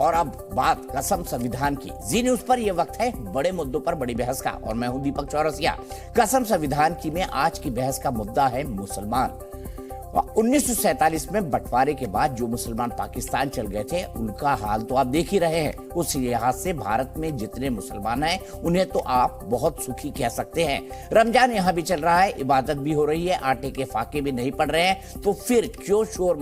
और अब बात कसम संविधान की। जी न्यूज पर यह वक्त है बड़े मुद्दों पर बड़ी बहस का और मैं हूं दीपक चौरसिया। कसम संविधान की में आज की बहस का मुद्दा है मुसलमान। 1947 में बंटवारे के बाद जो मुसलमान पाकिस्तान चल गए थे उनका हाल तो आप देख ही रहे हैं। उस लिहाज से भारत में जितने मुसलमान हैं उन्हें तो आप बहुत सुखी कह सकते हैं। रमजान यहाँ भी चल रहा है, इबादत भी हो रही है, आटे के फाके भी नहीं पड़ रहे हैं, तो फिर क्यों शोर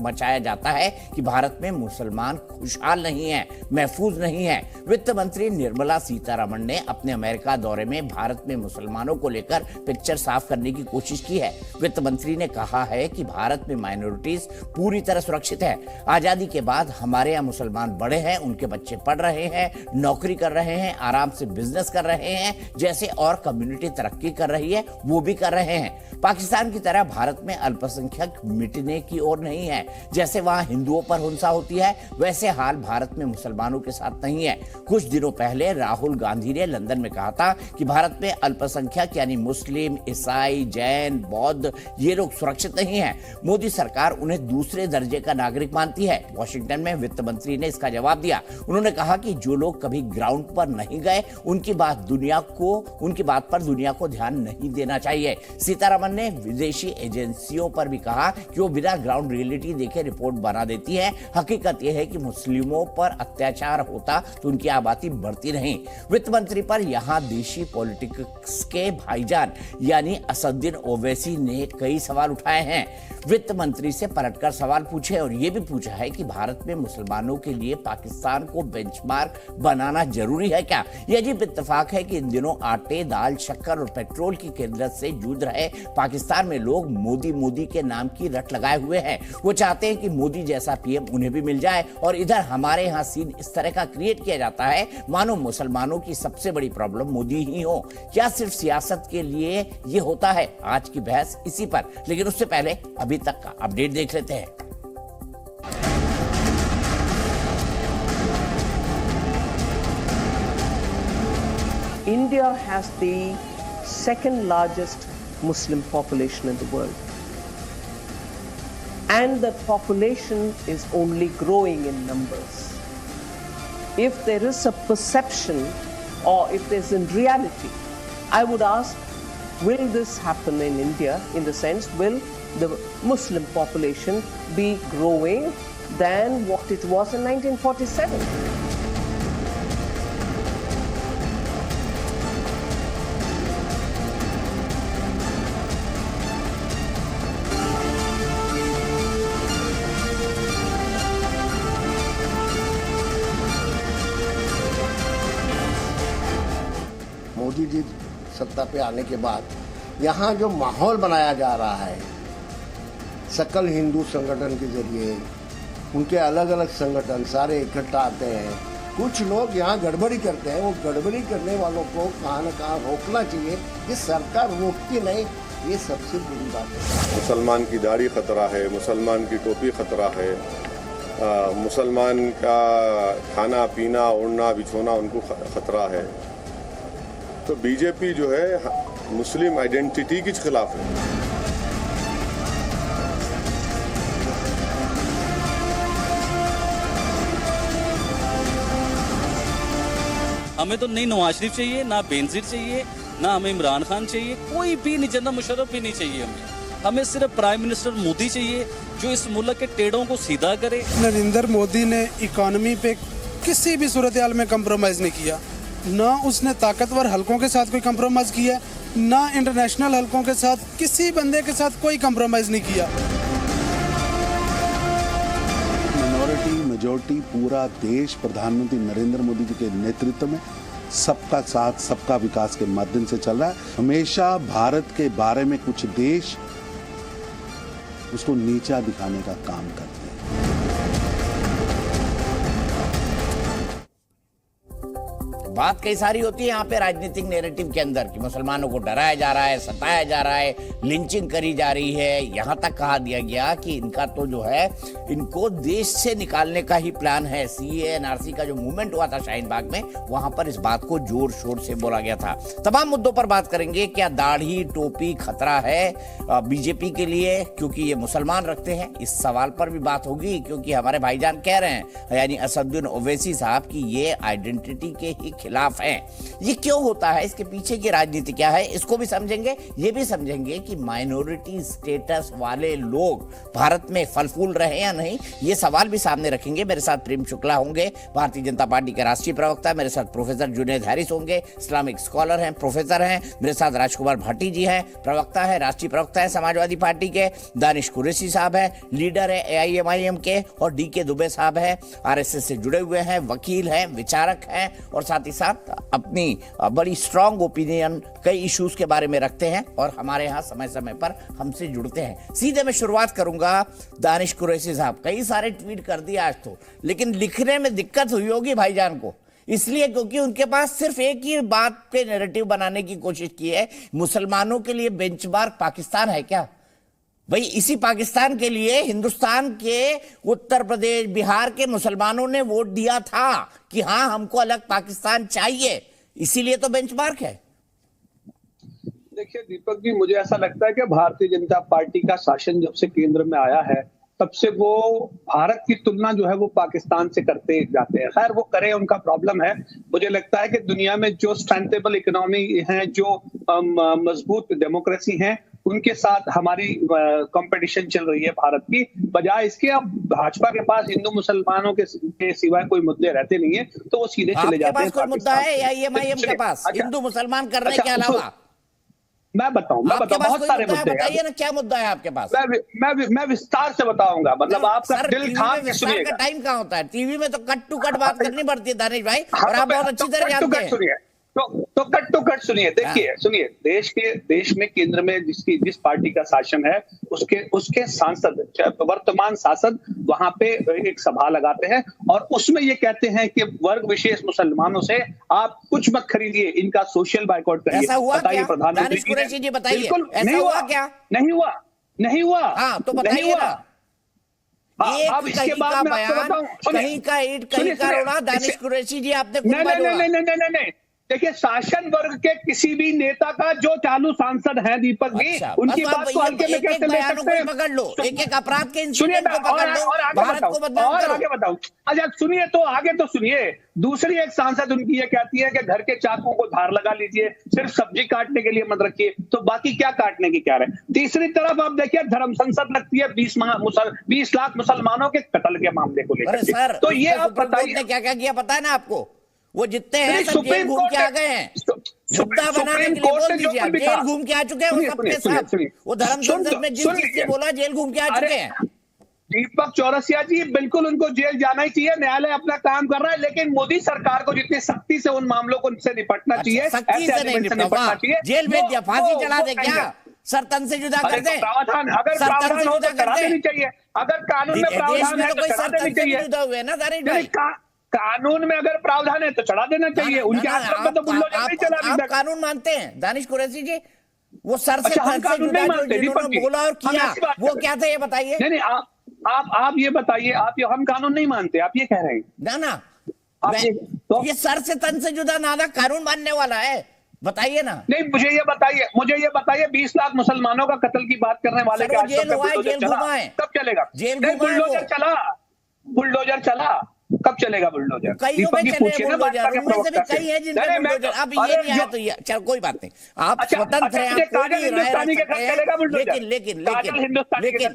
मचाया जाता है कि भारत में मुसलमान खुशहाल नहीं है, महफूज नहीं है। वित्त मंत्री निर्मला सीतारमण ने अपने अमेरिका दौरे में भारत में मुसलमानों को लेकर पिक्चर साफ करने की कोशिश की है। वित्त मंत्री ने कहा है कि भारत में माइनॉरिटीज पूरी तरह सुरक्षित है। आजादी के बाद हमारे यहाँ मुसलमान बड़े हैं, उनके बच्चे पढ़ रहे हैं, नौकरी कर रहे हैं, आराम से बिजनेस कर रहे हैं, जैसे और कम्युनिटी तरक्की कर रही है वो भी कर रहे हैं। पाकिस्तान की तरह भारत में अल्पसंख्यक मिटने की ओर नहीं है। जैसे वहां हिंदुओं पर हिंसा होती है वैसे हाल भारत में मुसलमानों के साथ नहीं है। कुछ दिनों पहले राहुल गांधी ने लंदन में कहा था कि भारत में अल्पसंख्यक यानी मुस्लिम, ईसाई, जैन, बौद्ध ये लोग सुरक्षित नहीं है। मोदी सरकार उन्हें दूसरे दर्जे का नागरिक मानती है। वॉशिंगटन में वित्त मंत्री ने इसका जवाब दिया। उन्होंने कहा कि जो लोग कभी ग्राउंड पर नहीं गए उनकी बात पर दुनिया को ध्यान नहीं देना चाहिए। सीतारमण ने विदेशी एजेंसियों पर भी कहा कि वो बिना ग्राउंड रियलिटी देखे रिपोर्ट बना देती है। हकीकत यह है कि मुस्लिमों पर अत्याचार होता तो उनकी आबादी बढ़ती नहीं। वित्त मंत्री पर यहां देशी पॉलिटिक्स के भाईजान यानी असदुद्दीन ओवैसी ने कई सवाल उठाए हैं। वित्त मंत्री से पलटकर सवाल पूछे और यह भी पूछा है कि भारत में मुसलमानों के लिए पाकिस्तान को बेंचमार्क बनाना जरूरी है क्या। यह अजीब इत्तेफाक है कि इन दिनों आटे, दाल, शक्कर और पेट्रोल की किल्लत से जूझ रहे पाकिस्तान में लोग मोदी के नाम की रट लगाए हुए हैं। वो चाहते हैं कि मोदी जैसा पीएम उन्हें भी मिल जाए और इधर हमारे यहाँ सीन इस तरह का क्रिएट किया जाता है मानो मुसलमानों की सबसे बड़ी प्रॉब्लम मोदी ही हो। क्या सिर्फ सियासत के लिए ये होता है? आज की बहस इसी पर, लेकिन उससे पहले अभी तक का अपडेट देख लेते हैं। India has the second largest Muslim population in the world. And the population is only growing in numbers. If there is a perception or if there's in reality, I would ask, will this happen in India in the sense, will the Muslim population be growing than what it was in 1947? Modi ji सत्ता पे आने के बाद यहाँ जो माहौल बनाया जा रहा है सकल हिंदू संगठन के जरिए, उनके अलग अलग संगठन सारे इकट्ठा आते हैं। कुछ लोग यहाँ गड़बड़ी करते हैं, वो गड़बड़ी करने वालों को कहाँ न कहाँ रोकना चाहिए। ये सरकार रोकती नहीं, ये सबसे बुरी बात है। मुसलमान की दाढ़ी खतरा है, मुसलमान की टोपी खतरा है, मुसलमान का खाना पीना उड़ना बिछोना उनको खतरा है। तो बीजेपी जो है मुस्लिम आइडेंटिटी के खिलाफ है। हमें तो नहीं नवाज शरीफ चाहिए, ना बेनजीर चाहिए, ना हमें इमरान खान चाहिए, कोई भी नहीं, जनरल मुशर्रफ भी नहीं चाहिए। हमें सिर्फ प्राइम मिनिस्टर मोदी चाहिए जो इस मुल्क के टेढ़ों को सीधा करे। नरेंद्र मोदी ने इकोनॉमी पे किसी भी सूरत हाल में कंप्रोमाइज नहीं किया, ना उसने ताकतवर हलकों के साथ कोई कंप्रोमाइज किया, ना इंटरनेशनल हलकों के साथ किसी बंदे के साथ कोई कंप्रोमाइज नहीं किया। मिनॉरिटी मेजॉरिटी पूरा देश प्रधानमंत्री नरेंद्र मोदी जी के नेतृत्व में सबका साथ सबका विकास के माध्यम से चल रहा है। हमेशा भारत के बारे में कुछ देश उसको नीचा दिखाने का काम करते हैं। बात कई सारी होती है यहाँ पे राजनीतिक नैरेटिव के अंदर कि मुसलमानों को डराया जा रहा है, सताया जा रहा है, लिंचिंग करी जा रही है। यहाँ तक कहा दिया गया कि इनका तो जो है इनको देश से निकालने का ही प्लान है। सीए एनआरसी का जो मूवमेंट हुआ था शाहीन बाग में, वहां पर इस बात को जोर शोर से बोला गया था। तमाम मुद्दों पर बात करेंगे। क्या दाढ़ी टोपी खतरा है बीजेपी के लिए क्योंकि ये मुसलमान रखते हैं, इस सवाल पर भी बात होगी क्योंकि हमारे भाईजान कह रहे हैं यानी असदुद्दीन ओवैसी साहब कि ये आइडेंटिटी के ही खिलाफ हैं। ये क्यों होता है, इसके पीछे की राजनीति क्या है, इसको भी समझेंगे। ये भी समझेंगे कि माइनॉरिटी स्टेटस वाले लोग भारत में फल फूल रहे या नहीं, ये सवाल भी सामने रखेंगे। मेरे साथ प्रेम शुक्ला होंगे, भारतीय जनता पार्टी के राष्ट्रीय प्रवक्ता। मेरे साथ प्रोफेसर जुनैद हैरिस होंगे, इस्लामिक स्कॉलर हैं, प्रोफेसर हैं। मेरे साथ राजकुमार भाटी जी हैं, प्रवक्ता है, राष्ट्रीय प्रवक्ता है समाजवादी पार्टी के। दानिश कुरैशी साहब है, लीडर है AIMIM के। और DK दुबे साहब है, RSS से जुड़े हुए हैं, वकील हैं, विचारक हैं और साथ ही साथ अपनी बड़ी स्ट्रांग ओपिनियन कई इश्यूज के बारे में रखते हैं और हमारे यहाँ समय समय पर हमसे जुड़ते हैं। सीधे मैं शुरुआत करूंगा दानिश कुरैशी साहब। कई सारे ट्वीट कर दिए आज तो, लेकिन लिखने में दिक्कत हुई होगी भाईजान को, इसलिए क्योंकि उनके पास सिर्फ एक ही बात पे नैरेटिव बनाने की कोशिश की है, मुसलमानों के लिए बेंचमार्क पाकिस्तान है क्या? भाई इसी पाकिस्तान के लिए हिंदुस्तान के उत्तर प्रदेश बिहार के मुसलमानों ने वोट दिया था कि हाँ हमको अलग पाकिस्तान चाहिए, इसीलिए तो बेंचमार्क है। देखिए दीपक जी, मुझे ऐसा लगता है कि भारतीय जनता पार्टी का शासन जब से केंद्र में आया है तब से वो भारत की तुलना जो है वो पाकिस्तान से करते जाते हैं। खैर वो करें, उनका प्रॉब्लम है। मुझे लगता है कि दुनिया में जो स्ट्रेंथेबल इकोनॉमी है, जो मजबूत डेमोक्रेसी है, उनके साथ हमारी कंपटीशन चल रही है भारत की। बजाय इसके अब भाजपा के पास हिंदू मुसलमानों के सिवाय कोई मुद्दे रहते नहीं है, तो वो सीधे चले जाते हैं। कोई मुद्दा है AIMIM के पास हिंदू मुसलमान करने के अलावा? मैं बताऊं बहुत सारे मुद्दे हैं। बताइए ना, क्या मुद्दा है आपके पास? मैं विस्तार से बताऊंगा। मतलब आपका दिल था कि सुनिएगा। टाइम कहाँ होता है? टीवी में तो कट टू कट बात करनी पड़ती है दानिश भाई, और आप बहुत अच्छी तरह जानते हैं। तो कट टू कट सुनिए। देखिए सुनिए, देश में केंद्र में जिस पार्टी का शासन है उसके सांसद, वर्तमान सांसद वहां पे एक सभा लगाते हैं और उसमें ये कहते हैं कि वर्ग विशेष मुसलमानों से आप कुछ मत खरीदिए, इनका सोशल बाइकॉट करिए। ऐसा हुआ क्या? प्रधानमंत्री जी बताइए, बिल्कुल नहीं हुआ क्या? नहीं हुआ। हाँ तो बताइए ना। अब इसके बाद मैं आपको बताऊं, कहीं का ईंट कहीं का रोड़ा। दानिश कुरैशी जी आपने नहीं। देखिए, शासन वर्ग के किसी भी नेता का जो चालू सांसद है दीपक जी, उनकी बात को हल्के में कैसे ले सकते हैं? पकड़ लो, एक अपराध के इंसिडेंट को पकड़ लो, भारत को बदनाम करो। आगे बताओ। अच्छा सुनिए, तो आगे तो सुनिए। दूसरी एक सांसद उनकी ये कहती है कि घर के चाकू को धार लगा लीजिए, सिर्फ सब्जी काटने के लिए मत रखिए, तो बाकी क्या काटने की क्या रहे। तीसरी तरफ आप देखिए, धर्म संसद लगती है 20 लाख मुसलमानों के कत्ल के मामले को लेकर। तो ये आप बताइए क्या क्या किया पता है ना आपको? वो जितने हैं सब जेल घूम के आ गए हैं। मुद्दा बनाने के लिए बोल दीजिए, जेल घूम के आ चुके हैं वो सबके साथ। वो धर्म संसद में जिस चीज से बोला जेल घूम के आ चुके हैं। दीपक चौरसिया जी, बिल्कुल उनको जेल जाना ही चाहिए। न्यायालय अपना काम कर रहा है, लेकिन मोदी सरकार को जितनी सख्ती से उन मामलों को से निपटना चाहिए, सख्ती से नहीं निपटना चाहिए। जेल भेज दिया, फांसी चढ़ा दे क्या? सर तन से जुदा कर दे। प्रावधान अगर प्रावधान हो तो करा देनी चाहिए। अगर कानून में प्रावधान है तो करा देनी चाहिए। जुदा हुए ना दानिश भाई, कानून में अगर प्रावधान है तो चढ़ा देना चाहिए। उनके आश्रम में तो बुलडोजर नहीं चला। आप कानून मानते हैं दानिश कुरैशी जी? वो सर से जुदा जो जिन्होंने बोला और किया वो क्या था ये बताइए। नहीं आप ये बताइए, हम कानून नहीं मानते, आप ये कह रहे हैं ना? ये सर से तन से जुदा नाना कानून मानने वाला है, बताइए ना। नहीं, मुझे ये बताइए 20 लाख मुसलमानों का कत्ल की बात करने वाले के जेल घुमाए कब चलेगा? जेल बुलडोजर चला कब चलेगा? बुलडोजर कई में चले बुलडोजर, उनमें से भी कई है जिनके बुलडोजर। अब ये नहीं है तो ये चल कोई बात नहीं, आप स्वतंत्र हैं, आप कोई भी राय रख सकते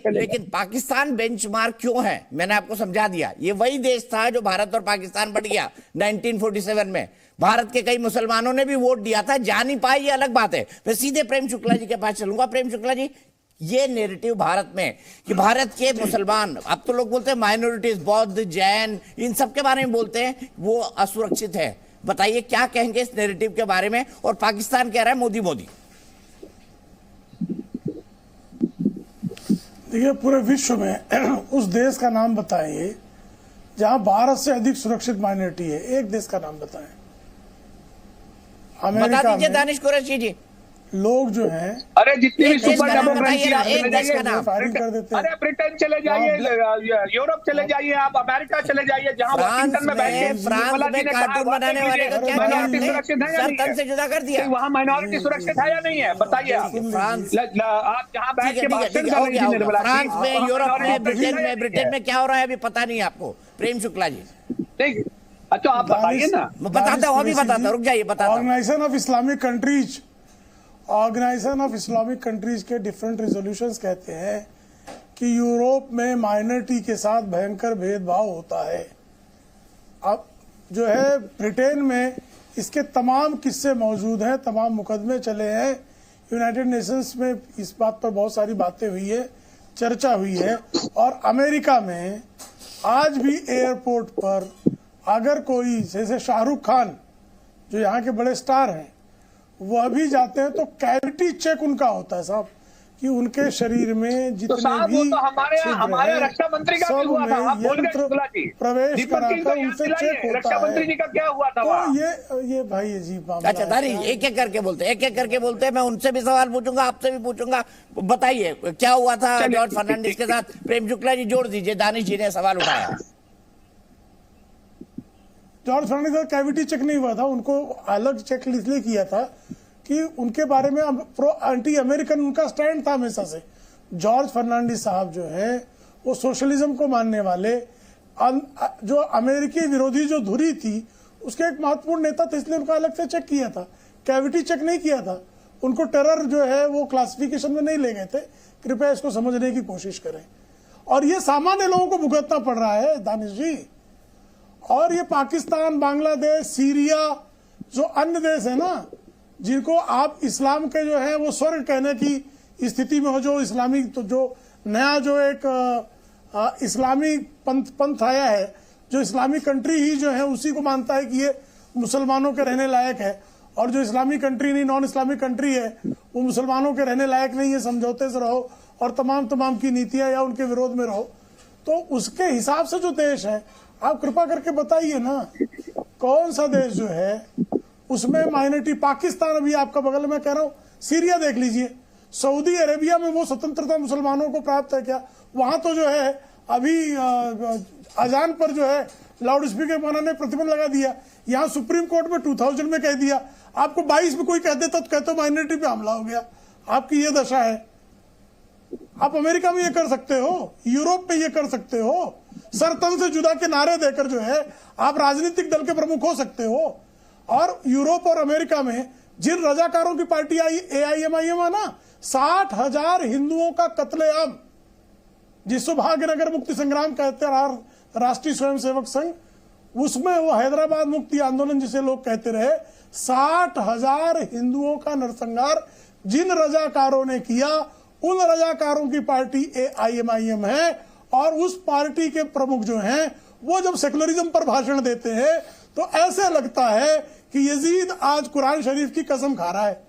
हैं। लेकिन पाकिस्तान बेंचमार्क क्यों है? मैंने आपको समझा दिया। ये वही देश था जो भारत और पाकिस्तान बढ़ गया 1947 में। भारत के कई मुसलमानों ने भी वोट दिया था, जा नहीं पाए, ये अलग बात है। मैं सीधे प्रेम शुक्ला जी के पास चलूंगा। प्रेम शुक्ला जी, ये नेरेटिव भारत में कि भारत के मुसलमान, अब तो लोग बोलते हैं माइनॉरिटीज, बौद्ध, जैन, इन सब के बारे में बोलते हैं वो असुरक्षित है। बताइए क्या कहेंगे इस नेरेटिव के बारे में? और पाकिस्तान कह रहा है मोदी मोदी। देखिए, पूरे विश्व में उस देश का नाम बताइए जहां भारत से अधिक सुरक्षित माइनॉरिटी है। एक देश का नाम बताएं। बता अमेरिका दीजिए में दानिश कुरैशी जी। लोग जो हैं अरे जितनी भी एक देश सुपर का नाम डेमोक्रेसी बताइए ना, है, एक चले देश का जाइए। नाम। फायरिंग कर देते हैं। अरे ब्रिटेन चले जाइए, यूरोप चले जाइए, आप अमेरिका चले जाइए, जहां वाशिंगटन में बैठे फ्रांस में कार्टून बनाने वाले का क्या किया माइनॉरिटी आपने? सुरक्षित है या सर नहीं तन से है? जुदा कर दिया। वहाँ माइनॉरिटी सुरक्षित है या नहीं है, बताइए आप। फ्रांस आप जहाँ बैठ के भाषण ठीक कर है, हो रही गया, थी हो गया। निर्मला जी, फ्रांस में, वहाँ यूरोप में, minority ब्रिटेन सुरक्षित है या में, ब्रिटेन में क्या हो रहा है अभी पता नहीं आपको, प्रेम शुक्ला जी। नहीं, अच्छा आप बताइए ना। मैं बताता हूँ, अभी बताता हूँ, रुक जाइए, बताता हूँ। ऑर्गेनाइजेशन ऑफ इस्लामिक कंट्रीज के डिफरेंट रेजोल्यूशंस कहते हैं कि यूरोप में माइनॉरिटी के साथ भयंकर भेदभाव होता है। अब जो है ब्रिटेन में इसके तमाम किस्से मौजूद हैं, तमाम मुकदमे चले हैं, यूनाइटेड नेशंस में इस बात पर बहुत सारी बातें हुई है, चर्चा हुई है। और अमेरिका में आज भी एयरपोर्ट पर अगर कोई, जैसे शाहरुख खान जो यहाँ के बड़े स्टार हैं, वह भी जाते हैं तो कैविटी चेक उनका होता है साहब, कि उनके शरीर में जितने साहब वो भी तो हमारे छिद्र रक्षा मंत्री का भी सब हुआ था, में आप बोल गए यंत्र शुक्ला जी। प्रवेश दीपक जी को कराकर याद उनसे दिलाइए, चेक होता रक्षा मंत्री है। जी का क्या हुआ था तो वहाँ? ये भाई अजीब मामला अच्छा है। दानिश, एक एक करके बोलते हैं, एक एक करके बोलते हैं। मैं उनसे भी सवाल पूछूंगा, आपसे भी पूछूंगा। बताइए क्या हुआ था चलिए, जॉर्ज फर्नांडिस के साथ? प्रेम शुक्ला जी जोड़ दीजिए, दानिश जी ने सवाल उठाया। जॉर्ज फर्नांडिस का कैविटी चेक नहीं हुआ था, उनको अलग चेक इसलिए किया था कि उनके बारे में प्रो एंटी अमेरिकन उनका स्टैंड था हमेशा से। जॉर्ज फर्नांडिस साहब जो है वो सोशलिज्म को मानने वाले, जो अमेरिकी विरोधी जो धुरी थी उसके एक महत्वपूर्ण नेता थे, इसलिए उनका अलग से चेक किया था, कैविटी चेक नहीं किया था। उनको टेरर जो है वो क्लासिफिकेशन में नहीं ले गए थे। कृपया इसको समझने की कोशिश करें। और ये सामान्य लोगों को भुगतना पड़ रहा है दानिश जी। और ये पाकिस्तान, बांग्लादेश, सीरिया, जो अन्य देश है ना, जिनको आप इस्लाम के जो है वो स्वर्ग कहने की स्थिति में हो, जो इस्लामी तो जो नया जो एक इस्लामी पंथ आया है, जो इस्लामी कंट्री ही जो है उसी को मानता है कि ये मुसलमानों के रहने लायक है, और जो इस्लामी कंट्री नहीं, नॉन इस्लामिक कंट्री है, वो मुसलमानों के रहने लायक नहीं है, समझौते से रहो और तमाम की नीतियां या उनके विरोध में रहो। तो उसके हिसाब से जो देश है, आप कृपा करके बताइए ना, कौन सा देश जो है उसमें माइनॉरिटी? पाकिस्तान अभी आपका बगल में कह रहा हूं, सीरिया देख लीजिए, सऊदी अरेबिया में वो स्वतंत्रता मुसलमानों को प्राप्त है क्या? वहां तो जो है अभी अजान पर जो है लाउड स्पीकर बनाने ने प्रतिबंध लगा दिया। यहाँ सुप्रीम कोर्ट में 2000 में कह दिया। आपको 22 में कोई कह देता तो कहते माइनॉरिटी पे हमला हो गया। आपकी ये दशा है। आप अमेरिका में ये कर सकते हो, यूरोप में ये कर सकते हो, सर तन से जुदा के नारे देकर जो है आप राजनीतिक दल के प्रमुख हो सकते हो। और यूरोप और अमेरिका में जिन रजाकारों की पार्टी आई, AIMIM है ना, 60,000 हिंदुओं का कत्लेआम, जिसको भाग्यनगर मुक्ति संग्राम कहते हैं, राष्ट्रीय स्वयंसेवक संघ, उसमें वो हैदराबाद मुक्ति आंदोलन जिसे लोग कहते रहे, 60,000 हिंदुओं का नरसंहार जिन रजाकारों ने किया, उन रजाकारों की पार्टी AIMIM है। और उस पार्टी के प्रमुख जो हैं वो जब सेकुलरिज्म पर भाषण देते हैं तो ऐसे लगता है कि यजीद आज कुरान शरीफ की कसम खा रहा है।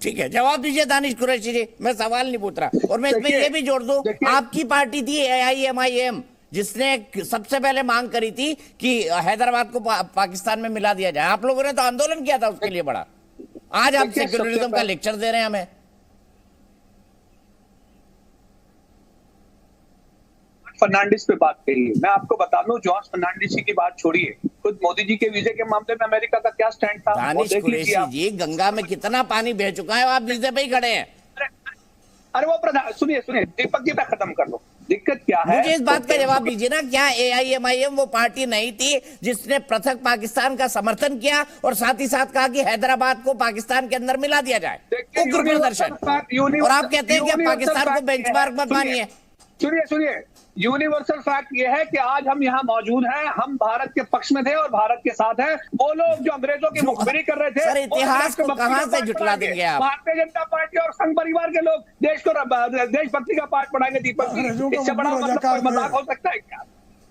ठीक है, जवाब दीजिए दानिश कुरैशी जी, मैं सवाल नहीं पूछ रहा। और मैं इसमें ये भी जोड़ दूं, आपकी पार्टी थी AIMIM, जिसने सबसे पहले मांग करी थी कि हैदराबाद को पाकिस्तान में मिला दिया जाए। आप लोगों ने तो आंदोलन किया था उसके लिए बड़ा। आज आप सेक्युलरिज्म का लेक्चर दे रहे हैं हमें। फर्नांडिस पे बात कही है, मैं आपको बता दूं, जॉर्ज फर्नांडिस की बात छोड़िए, खुद मोदी जी के वीजे के मामले में अमेरिका का क्या स्टैंड था? दानिश कुरैशी जी, गंगा में कितना पानी बह चुका है, आप वीजे पे ही खड़े हैं। अरे वो प्रधान, सुनिए दीपक जी, मैं खत्म कर लो। दिक्कत क्या है, मुझे इस बात का जवाब दीजिए ना, क्या AIMIM वो पार्टी नहीं थी जिसने पृथक पाकिस्तान का समर्थन किया और साथ ही साथ कहा कि हैदराबाद को पाकिस्तान के अंदर मिला दिया जाए? उग्र प्रदर्शन। और आप कहते हैं कि पाकिस्तान को बेंचमार्क मत मानिए। सुनिए, यूनिवर्सल फैक्ट ये है कि आज हम यहाँ मौजूद हैं, हम भारत के पक्ष में थे और भारत के साथ हैं। वो लोग जो अंग्रेजों की मुखबिरी कर रहे थे, सर इतिहास को कहां से जुटला देंगे आप? भारतीय जनता पार्टी और संघ परिवार के लोग देश को देशभक्ति का पाठ पढ़ाएंगे। दीपक जी, इससे बड़ा मजाक हो सकता है क्या?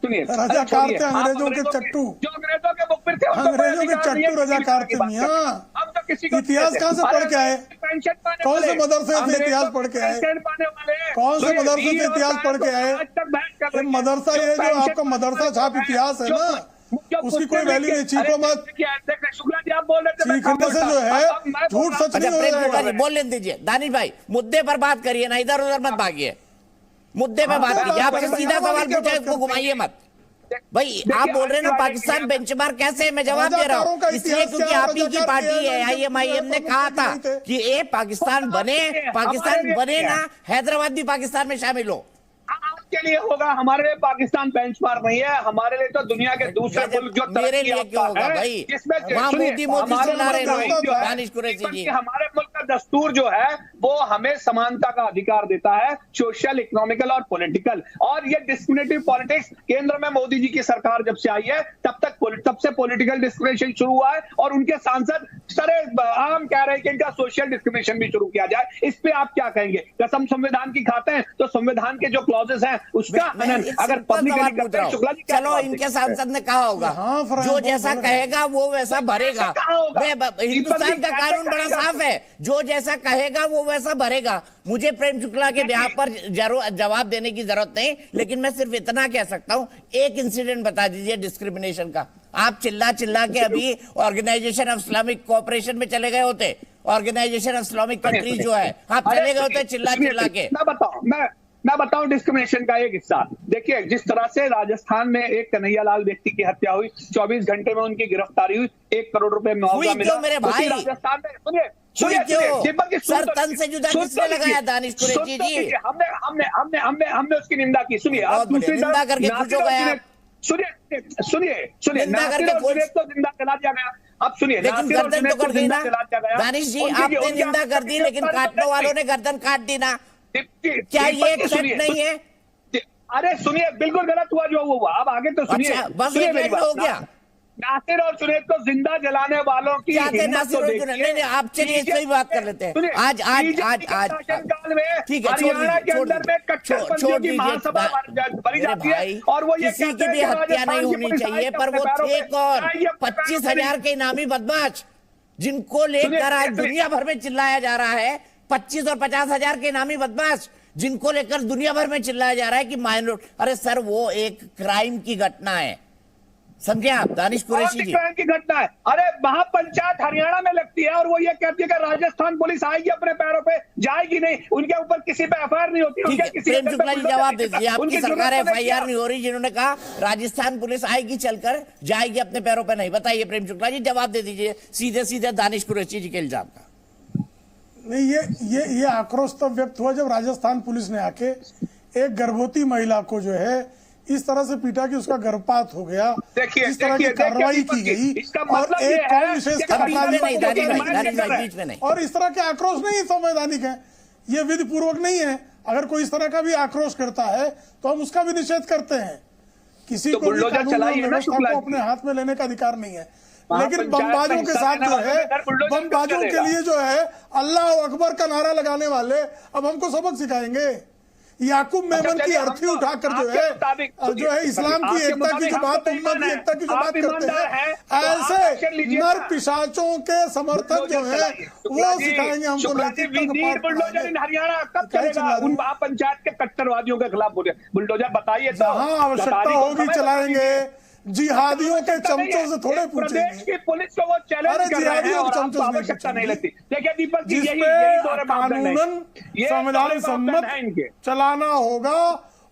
सुनिए, रजाकार थे अंग्रेजों के चट्टू, जो अंग्रेजों के मुखबिर थे, अंग्रेजों के चट्टू रजाकार थे। हम तो इतिहास कहाँ से पढ़ के आए? कौन से मदरसे से इतिहास पढ़ के आए? कौन से मदरसे से इतिहास पढ़ के आए? मदरसा, ये जो आपका मदरसा छाप इतिहास है ना, उसकी कोई वैल्यू नहीं। चीखो मत, शुक्ला जी आप बोल रहे थे, चीखने से जो है झूठ सच नहीं हो प्रेम शुक्ला जी जाएगा। बोल लेने दीजिए। दानिश भाई मुद्दे पर बात करिए ना, इधर उधर मत भागिए, मुद्दे पे बात कीजिए। आपसे सीधा सवाल पूछा, इसको घुमाइए मत। भाई आप बोल रहे हैं ना पाकिस्तान बेंचमार्क कैसे है, मैं जवाब दे रहा हूँ इसलिए क्योंकि आप ही की पार्टी है IMIM ने कहा था कि ये पाकिस्तान बने ना, हैदराबाद भी पाकिस्तान में शामिल हो। के लिए होगा, हमारे लिए पाकिस्तान बेंचमार्क नहीं है, हमारे लिए तो दुनिया के दूसरे मुल्क जो मेरे लिए क्यों होगा भाई, वहाँ मोदी चिल्ला रहे लोग। दानिश कुरैशी जी, हमारे मुल्क का दस्तूर जो है वो हमें समानता का अधिकार देता है, सोशल, इकोनॉमिकल और पॉलिटिकल। और ये डिस्क्रिमिनेटिव पॉलिटिक्स केंद्र में मोदी जी की सरकार जब से आई है तब से पॉलिटिकल डिस्क्रिमिनेशन शुरू हुआ है, और उनके सांसद सरे आम कह रहे हैं कि इनका सोशल डिस्क्रिमिनेशन भी शुरू किया जाए। इस पे आप क्या कहेंगे? कसम संविधान की खाते हैं तो संविधान के जो क्लॉजेस हैं उसका अगर पब्लिक, चलो इनके सांसद ने कहा होगा जो जैसा कहेगा वो वैसा भरेगा। हिंदुस्तान का कानून बड़ा साफ है, जो जैसा कहेगा वो वैसा भरेगा। मुझे प्रेम शुक्ला के ब्याह पर जवाब देने की जरूरत नहीं, लेकिन मैं सिर्फ इतना कह सकता हूं, एक इंसिडेंट बता दीजिए डिस्क्रिमिनेशन का। आप चिल्ला के अभी ऑर्गेनाइजेशन ऑफ इस्लामिक कोऑपरेशन में चले गए होते, ऑर्गेनाइजेशन ऑफ इस्लामिक कंट्रीज जो है, आप चले गए होते चिल्ला के। मैं बताऊं डिस्क्रिमिनेशन का एक हिस्सा। देखिए जिस तरह से राजस्थान में एक कन्हैयालाल व्यक्ति की हत्या हुई, 24 घंटे में उनकी गिरफ्तारी हुई, 1 करोड़ रुपए मुआवजा मिला मेरे भाई। राजस्थान में सर तन से जुदा किसने लगाया? दानिश कुरैशी जी, हमने उसकी निंदा की। सुनिए आप दूसरी निंदा करके खुश हो गए। सुनिए नासिर और जुनैद को जिंदा जला दिया गया। अब सुनिए, लेकिन गर्दन तो कर दी ना दानिश जी, आपने निंदा कर दी लेकिन काटने वालों ने गर्दन काट दी ना, क्या ये एक्सेप्ट नहीं है? अरे सुनिए, बिल्कुल गलत हुआ जो हुआ। अब आगे तो सुनिए। अच्छा, बस हो गया। नासिर और जुनैद को जिंदा जलाने वालों की नासिर और जुनैद, नहीं आप चलिए इस पे बात कर लेते हैं। आज शासनकाल में ठीक है, हरियाणा के अंदर में कट्टरपंथियों की महासभा भरी जाती है, और वो ये किसी की भी हत्या नहीं होनी चाहिए, पर वो थे कौन? 25,000 के इनामी बदमाश जिनको लेकर आज दुनिया भर में चिल्लाया जा रहा है। 25 और 50,000 के इनामी बदमाश जिनको लेकर दुनिया भर में चिल्लाया जा रहा है कि माइनॉरिटी। अरे सर वो एक क्राइम की घटना है, समझे आप दानिश कुरैशी जी? क्राइम की घटना है। अरे महापंचायत हरियाणा में लगती है और वो ये कहती है कि राजस्थान पुलिस आएगी अपने पैरों पे, जाएगी नहीं, उनके ऊपर किसी पे FIR नहीं होती। प्रेम शुक्ला जी जवाब दीजिए, आपकी सरकार FIR नहीं हो रही, जिन्होंने कहा राजस्थान पुलिस आएगी चलकर, जाएगी अपने पैरों पे नहीं। बताइए प्रेम शुक्ला जी, जवाब दे दीजिए सीधे सीधे दानिश कुरैशी जी के इल्जाम का। नहीं, ये आक्रोश तब व्यक्त हुआ जब राजस्थान पुलिस ने आके एक गर्भवती महिला को जो है इस तरह से पीटा कि उसका गर्भपात हो गया। इस तरह की कार्रवाई की गई और एक कौम विशेष और इस तरह के आक्रोश नहीं संवैधानिक है, ये विधि पूर्वक नहीं है। अगर कोई इस तरह का भी आक्रोश करता है तो हम उसका भी निषेध करते हैं। किसी को भी कानून और व्यवस्था को अपने हाथ में लेने का अधिकार नहीं है। लेकिन बमबाजों के साथ जो है, बमबाजों के लिए जो है अल्लाह अकबर का नारा लगाने वाले अब हमको सबक सिखाएंगे। याकूब मेमन की अर्थी उठाकर जो है इस्लाम की एकता की जो बात, उम्मत की एकता की जो बात करते हैं, ऐसे नर पिशाचों के समर्थक जो है वो सिखाएंगे हमको हरियाणा कब चलेगा उन महापंचायत के कट्टरवादियों के खिलाफ बुलडोजर? बताइए। जहां आवश्यकता होगी चलाएंगे, जिहादियों के चमचों से थोड़े पूछेंगे। प्रदेश की पुलिस को वो चैलेंज कर रहे हैं और आपको आवश्यकता नहीं लगती। देखिए दीपक जी, जिसपे कानूनन संविधान सम्मत चलाना होगा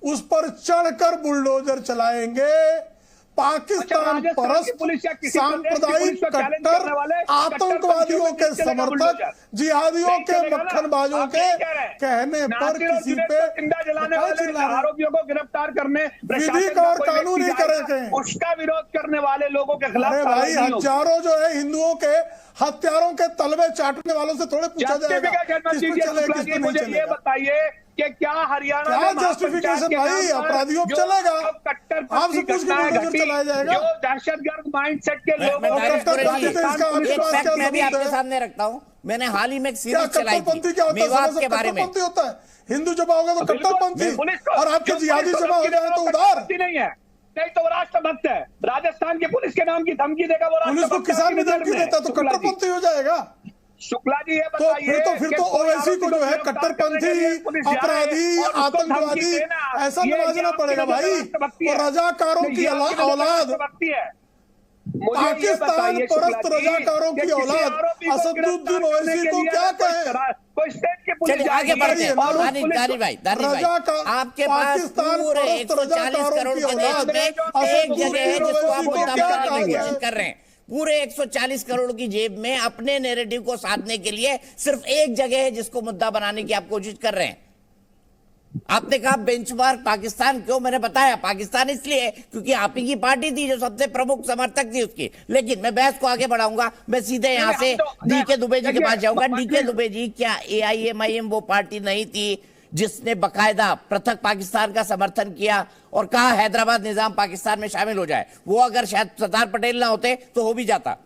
उस पर चढ़कर बुलडोजर चलाएंगे। पाकिस्तान परस्त सांप्रदायिक कट्टर आतंकवादियों के समर्थक, जिहादियों के मक्खनबाजों के कहने पर किसी पे आरोपियों को गिरफ्तार करने, विधिक और कानूनी करेंगे, उसका विरोध करने वाले लोगों के खिलाफ। अरे भाई, हजारों जो है हिंदुओं के हत्यारों के तलवे चाटने वालों से थोड़े पूछा जाएगा। मुझे ये बताइए कि क्या हरियाणा में जस्टिफिकेशन भाई अपराधियों को चलेगा? आपसे पूछ के बुलडोजर चलाया जाएगा? जो दहशतगर्द माइंडसेट के लोग मैं भी आपके सामने रखता हूँ। मैंने हाल ही में एक सीरीज चलाई थी मेवात के बारे में। होता है हिंदू जमा होगा तो कट्टरपंथी, और आपके जिहादी जमा हो जाए तो उदार नहीं है। नहीं तो वो राष्ट्रभक्त है। राजस्थान की पुलिस के नाम की धमकी देगा वो, पुलिस को किसान भी धमकी देता तो कट्टरपंथी हो जाएगा। शुक्ला जी ये बताइए, फिर तो ओवैसी को जो है कट्टरपंथी, अपराधी, आतंकवादी ऐसा नवाजना पड़ेगा भाई। और रजाकारों की औलाद मुझे ये पाकिस्तान बताइए परस्त शुक्ला जी, रजाकारों कि की किसी औलाद आरोपी को असदुद्दीन गिरफ्तार करने ओवैसी के को लिए क्या कोई स्टेट की पुलिस चलिए आगे जाएगी बढ़ते हैं। और उस दानिश पुलिस को- भाई आपके पास पाकिस्तान पूरे परस्त 140 रजाकारों करोड़ की के देश औलाद में एक जगह है जिसको आप मुद्दा क्या बनाने की कहा कोशिश जाए? कर रहे हैं। पूरे 140 करोड़ की जेब में अपने नैरेटिव को साधने के लिए सिर्फ एक जगह है जिसको मुद्दा बनाने की आप कोशिश कर रहे हैं। आपने कहा बेंचमार्क पाकिस्तान, क्यों? मैंने बताया पाकिस्तान इसलिए क्योंकि आप ही की पार्टी थी जो सबसे प्रमुख समर्थक थी उसकी। लेकिन मैं बहस को आगे बढ़ाऊंगा, मैं सीधे यहां से डीके दुबे जी के पास जाऊंगा। डीके दुबे जी, क्या एआईएमआईएम वो पार्टी नहीं थी जिसने बकायदा पृथक पाकिस्तान का समर्थन किया और कहा हैदराबाद निजाम पाकिस्तान में शामिल हो जाए? वो अगर शायद सरदार पटेल ना होते तो हो भी जाता।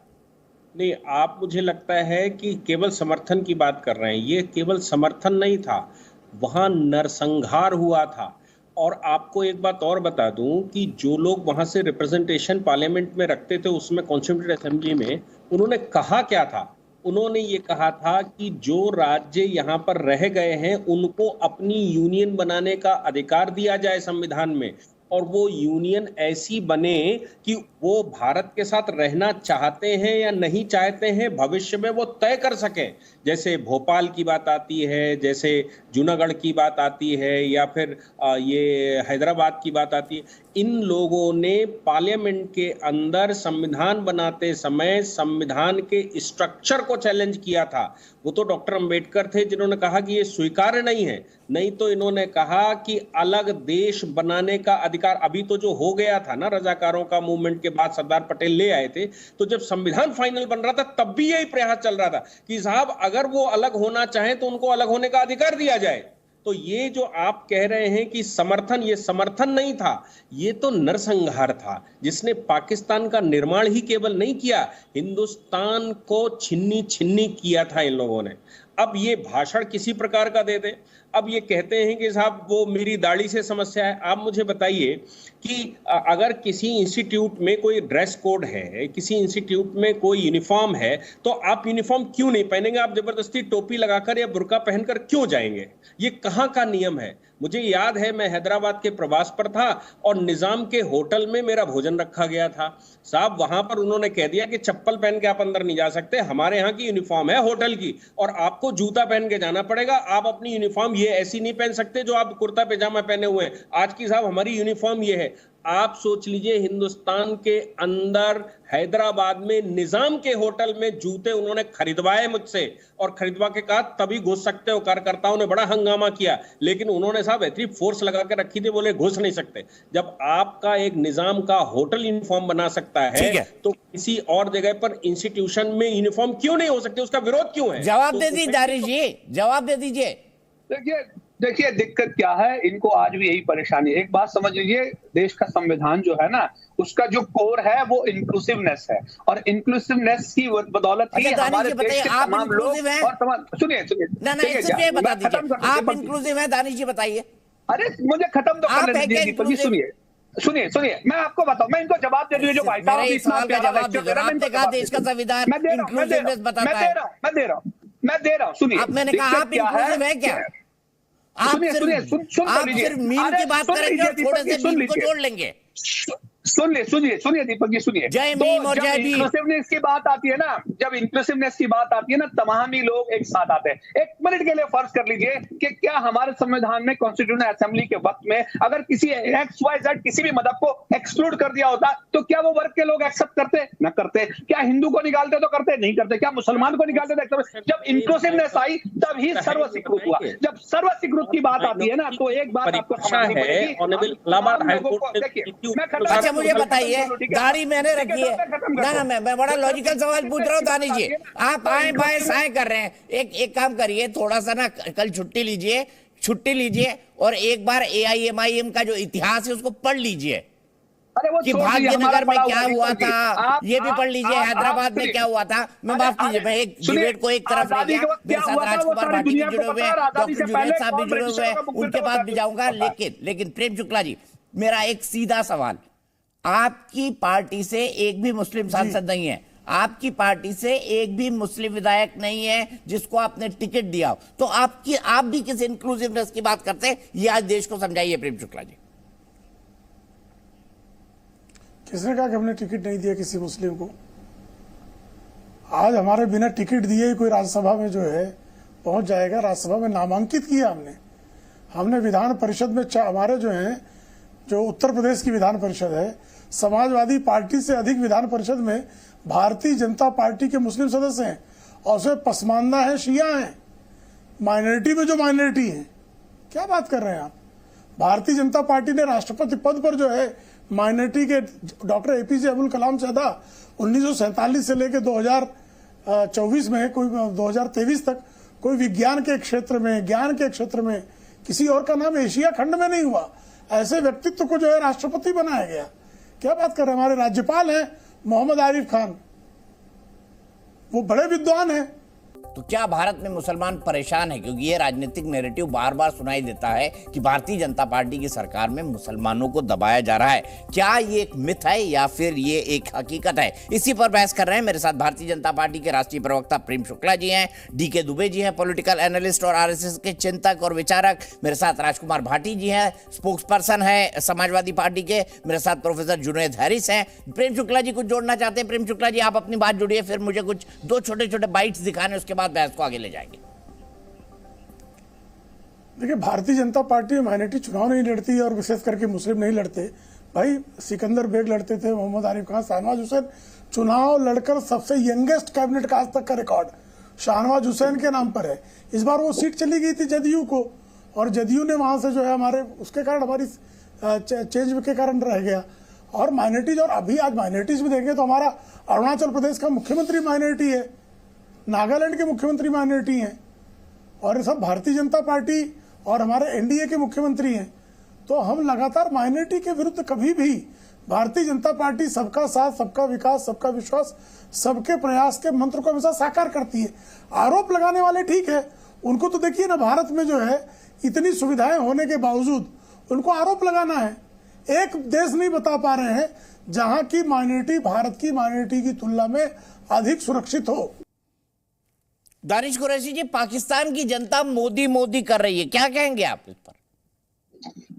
नहीं, आप मुझे लगता है कि केवल समर्थन की बात कर रहे हैं। ये केवल समर्थन नहीं था, वहां नरसंहार हुआ था। और आपको एक बात और बता दूं कि जो लोग वहां से रिप्रेजेंटेशन पार्लियामेंट में रखते थे, उसमें कॉन्स्टिट्यूएंट असेंबली में, उन्होंने कहा क्या था? उन्होंने ये कहा था कि जो राज्य यहाँ पर रह गए हैं उनको अपनी यूनियन बनाने का अधिकार दिया जाए संविधान में, और वो यूनियन ऐसी बने कि वो भारत के साथ रहना चाहते हैं या नहीं चाहते हैं भविष्य में वो तय कर सकें। जैसे भोपाल की बात आती है, जैसे जूनागढ़ की बात आती है, या फिर ये हैदराबाद की बात आती है। इन लोगों ने पार्लियामेंट के अंदर संविधान बनाते समय संविधान के स्ट्रक्चर को चैलेंज किया था। वो तो डॉक्टर अंबेडकर थे जिन्होंने कहा कि ये स्वीकार्य नहीं है। नहीं तो इन्होंने कहा कि अलग देश बनाने का अधिकार, अभी तो जो हो गया था ना रजाकारों का मूवमेंट के बाद सरदार पटेल ले आए थे, तो जब संविधान फाइनल बन रहा था तब भी यही प्रयास चल रहा था कि साहब अगर वो अलग होना चाहें तो उनको अलग होने का अधिकार दिया जाए। तो ये जो आप कह रहे हैं कि समर्थन, ये समर्थन नहीं था, ये तो नरसंहार था जिसने पाकिस्तान का निर्माण ही केवल नहीं किया, हिंदुस्तान को छिन्नी छिन्नी किया था इन लोगों ने। अब ये भाषण किसी प्रकार का दे दे, अब ये कहते हैं कि साहब वो मेरी दाढ़ी से समस्या है। आप मुझे बताइए कि अगर किसी इंस्टीट्यूट में कोई ड्रेस कोड है, किसी इंस्टीट्यूट में कोई यूनिफॉर्म है, तो आप यूनिफॉर्म क्यों नहीं पहनेंगे? आप जबरदस्ती टोपी लगाकर या बुर्का पहनकर क्यों जाएंगे? ये कहाँ का नियम है? मुझे याद है मैं हैदराबाद के प्रवास पर था और निजाम के होटल में मेरा भोजन रखा गया था। साहब वहां पर उन्होंने कह दिया कि चप्पल पहन के आप अंदर नहीं जा सकते, हमारे यहाँ की यूनिफॉर्म है होटल की और आपको जूता पहन के जाना पड़ेगा। आप अपनी यूनिफॉर्म ये ऐसी नहीं पहन सकते जो आप कुर्ता पैजामा पहने हुए हैं। आज की साहब हमारी यूनिफॉर्म ये है। आप सोच लीजिए हिंदुस्तान के अंदर हैदराबाद में निजाम के होटल में जूते उन्होंने खरीदवाए मुझसे और खरीदवा के कहा तभी घुस सकते हो। कार्यकर्ताओं ने बड़ा हंगामा किया, लेकिन उन्होंने साहब इतनी फोर्स लगा के रखी थी, बोले घुस नहीं सकते। जब आपका एक निजाम का होटल यूनिफॉर्म बना सकता है तो किसी और जगह पर इंस्टीट्यूशन में यूनिफॉर्म क्यों नहीं हो सकते? उसका विरोध क्यों है? जवाब दे दीजिए दानिश जी, जवाब दे दीजिए। देखिए दिक्कत क्या है, इनको आज भी यही परेशानी है। एक बात समझ लीजिए, देश का संविधान जो है ना, उसका जो कोर है वो इंक्लूसिवनेस है, और इंक्लूसिवनेस की बदौलत ही हमारे देश के तमाम लोग और तमाम सुनिए बता दीजिए आप इंक्लूसिव हैं। दानिश जी बताइए। अरे मुझे खत्म तो कर दीजिए, सुनिए सुनिए मैं आपको बताऊं, मैं इनको जवाब दे दूं जो भाई साहब इस सवाल का जवाब दे रहा हूं। कहा देश का संविधान इंक्लूसिवनेस बताता है। मैं दे रहा हूं सुनिए। अब मैंने कहा आप इंक्लूसिव हैं क्या? आप सिर्फ मीम की बात करेंगे और थोड़े से मीम को जोड़ लेंगे। सुनिए दीपक जी सुनिए। जय मीम और जय भीम। इंक्लूसिवनेस की बात आती है ना, जब इंक्लूसिवनेस की बात आती है ना, तमाम ही लोग एक साथ आते हैं। एक मिनट के लिए फर्ज कर लीजिए कि क्या हमारे संविधान में कॉन्स्टिट्यूशनल असेंबली के वक्त में अगर किसी XYZ किसी भी मदद को एक्सक्लूड कर दिया होता तो क्या वो वर्ग के लोग एक्सेप्ट करते? न करते। क्या हिंदू को निकालते तो करते? नहीं करते। क्या मुसलमान को निकालते तो? जब इंक्लूसिवनेस आई तब ही सर्वस्वीकृत हुआ। जब सर्वस्वीकृत की बात आती है ना, तो एक बात आपको समझनी पड़ेगी। मुझे बताइए, दाढ़ी मैंने रखी है ना, मैं बड़ा लॉजिकल सवाल पूछ रहा हूँ दानिश जी। आप आए बाएं साएं कर रहे हैं। एक काम करिए, थोड़ा सा ना कल छुट्टी लीजिए और एक बार AIMIM का जो इतिहास है उसको पढ़ लीजिए कि भाग्यनगर में क्या हुआ था, ये भी पढ़ लीजिए, हैदराबाद में क्या हुआ था। मैं माफ कीजिए, मैं एक डिबेट को एक तरफ ले गया। मेरे साथ राजकुमार भाटी जी जुड़े हुए हैं, डॉक्टर जुनैद साहब भी जुड़े हुए हैं, उनके पास भी जाऊंगा। लेकिन प्रेम शुक्ला जी, मेरा एक सीधा सवाल, आपकी पार्टी से एक भी मुस्लिम सांसद नहीं है, आपकी पार्टी से एक भी मुस्लिम विधायक नहीं है जिसको आपने टिकट दिया हो, तो आप भी किस इंक्लूसिवनेस की बात करते हैं? ये आज देश को समझाइए प्रेम शुक्ला जी। किसने कहा कि हमने टिकट नहीं दिया किसी मुस्लिम को? आज हमारे बिना टिकट दिए ही कोई राज्यसभा में जो है पहुंच जाएगा। राज्यसभा में नामांकित किया हमने विधान परिषद में हमारे जो है, जो उत्तर प्रदेश की विधान परिषद है, समाजवादी पार्टी से अधिक विधान परिषद में भारतीय जनता पार्टी के मुस्लिम सदस्य हैं और उसमें पसमानदा है, शिया हैं, माइनॉरिटी में जो माइनॉरिटी है। क्या बात कर रहे हैं आप? भारतीय जनता पार्टी ने राष्ट्रपति पद पर जो है माइनॉरिटी के डॉक्टर एपीजे अब्दुल कलाम साहब 1947 से लेकर 2024 में कोई 2023 तक कोई विज्ञान के क्षेत्र में, ज्ञान के क्षेत्र में किसी और का नाम एशिया खंड में नहीं हुआ। ऐसे व्यक्तित्व को जो है राष्ट्रपति बनाया गया। क्या बात कर रहे हैं? हमारे राज्यपाल हैं मोहम्मद आरिफ खान, वो बड़े विद्वान हैं। तो क्या भारत में मुसलमान परेशान है? क्योंकि ये राजनीतिक नैरेटिव बार बार सुनाई देता है कि भारतीय जनता पार्टी की सरकार में मुसलमानों को दबाया जा रहा है। क्या ये एक मिथ है या फिर ये एक हकीकत है? इसी पर बहस कर रहे हैं। मेरे साथ भारतीय जनता पार्टी के राष्ट्रीय प्रवक्ता प्रेम शुक्ला जी हैं, डीके दुबे जी हैं, पॉलिटिकल एनालिस्ट और आरएसएस के चिंतक और विचारक। मेरे साथ राजकुमार भाटी जी हैं, स्पोक्स पर्सन है समाजवादी पार्टी के। मेरे साथ प्रोफेसर जुनैद हैरिस हैं। प्रेम शुक्ला जी कुछ जोड़ना चाहते हैं? प्रेम शुक्ला जी आप अपनी बात जोड़िए, फिर मुझे कुछ दो छोटे छोटे बाइट्स दिखाने, उसके बाद बहस को आगे ले जाएंगे। देखिए, भारतीय जनता पार्टी माइनॉरिटी चुनाव नहीं लड़ती और विशेष करके मुस्लिम नहीं लड़ते। भाई सिकंदर बेग लड़ते थे, मोहम्मद आरिफ खान, शाहनवाज हुसैन चुनाव लड़कर सबसे यंगेस्ट कैबिनेट का आज तक का रिकॉर्ड शाहनवाज हुसैन के नाम पर है। इस बार वो सीट चली गई थी जदयू को और जदयू ने वहां से जो है हमारे उसके कारण हमारी चेंज के कारण रह गया। और माइनॉरिटीज, और अभी आज माइनॉरिटीज में देखेंगे तो हमारा अरुणाचल प्रदेश का मुख्यमंत्री माइनॉरिटी है, नागालैंड के मुख्यमंत्री माइनॉरिटी हैं और सब भारतीय जनता पार्टी और हमारे एनडीए के मुख्यमंत्री हैं। तो हम लगातार माइनॉरिटी के विरुद्ध कभी भी, भारतीय जनता पार्टी सबका साथ, सबका विकास, सबका विश्वास, सबके प्रयास के मंत्र को हमेशा साकार करती है। आरोप लगाने वाले ठीक है, उनको तो देखिए ना, भारत में जो है इतनी सुविधाएं होने के बावजूद उनको आरोप लगाना है। एक देश नहीं बता पा रहे हैं जहां की माइनॉरिटी भारत की माइनॉरिटी की तुलना में अधिक सुरक्षित हो। दानिश कुरैशी जी, पाकिस्तान की जनता मोदी मोदी कर रही है, क्या कहेंगे आप इस पर?